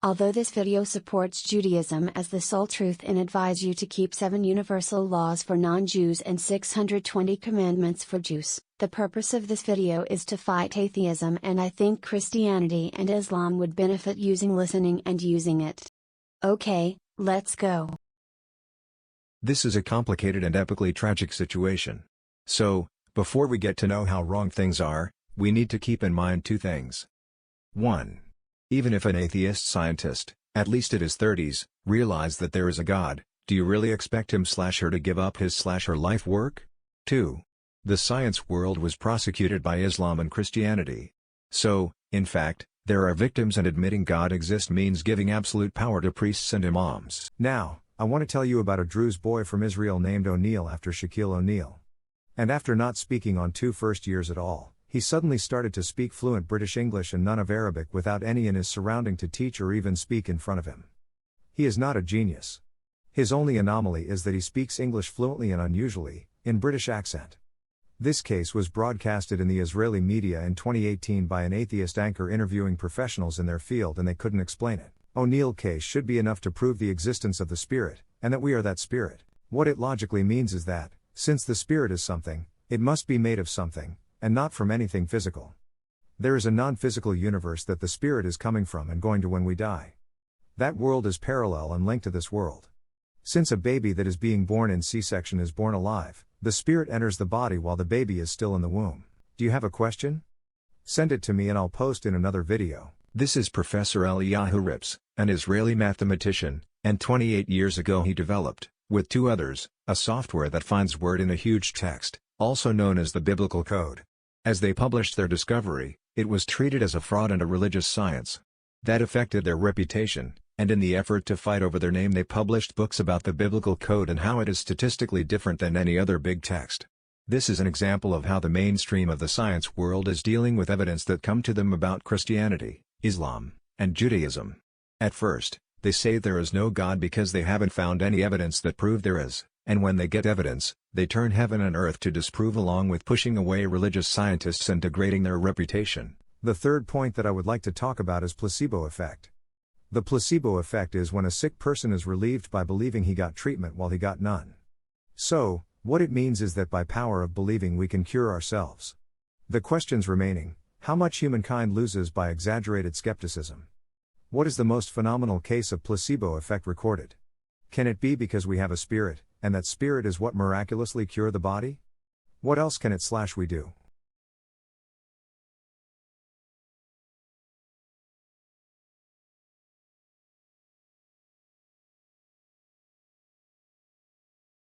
Although this video supports Judaism as the sole truth and advise you to keep 7 universal laws for non-Jews and 620 commandments for Jews, the purpose of this video is to fight atheism, and I think Christianity and Islam would benefit using listening and using it. Okay, let's go. This is a complicated and epically tragic situation. So, before we get to know how wrong things are, we need to keep in mind 2 things. 1. Even if an atheist scientist, at least at his 30s, realized that there is a God, do you really expect him/her to give up his/her life work? 2. The science world was prosecuted by Islam and Christianity. So, in fact, there are victims, and admitting God exists means giving absolute power to priests and imams. Now, I want to tell you about a druse boy from Israel named O'Neill after Shaquille O'Neal. And after not speaking on 2 first years at all, he suddenly started to speak fluent British English and none of Arabic without any in his surrounding to teach or even speak in front of him. He is not a genius. His only anomaly is that he speaks English fluently and unusually, in British accent. This case was broadcasted in the Israeli media in 2018 by an atheist anchor interviewing professionals in their field, and they couldn't explain it. O'Neill case should be enough to prove the existence of the Spirit, and that we are that Spirit. What it logically means is that, since the Spirit is something, it must be made of something, and not from anything physical. There is a non-physical universe that the Spirit is coming from and going to when we die. That world is parallel and linked to this world. Since a baby that is being born in C-section is born alive, the Spirit enters the body while the baby is still in the womb. Do you have a question? Send it to me and I'll post in another video. This is Professor Eliyahu Ripps, an Israeli mathematician, and 28 years ago he developed, with 2 others, a software that finds word in a huge text, also known as the biblical code. As they published their discovery, it was treated as a fraud and a religious science. That affected their reputation, and in the effort to fight over their name they published books about the biblical code and how it is statistically different than any other big text. This is an example of how the mainstream of the science world is dealing with evidence that come to them about Christianity, Islam, and Judaism. At first, they say there is no God because they haven't found any evidence that prove there is, and when they get evidence, they turn heaven and earth to disprove, along with pushing away religious scientists and degrading their reputation. The third point that I would like to talk about is placebo effect. The placebo effect is when a sick person is relieved by believing he got treatment while he got none. So, what it means is that by power of believing we can cure ourselves. The questions remaining: how much humankind loses by exaggerated skepticism? What is the most phenomenal case of placebo effect recorded? Can it be because we have a spirit, and that spirit is what miraculously cure the body? What else can it/we do?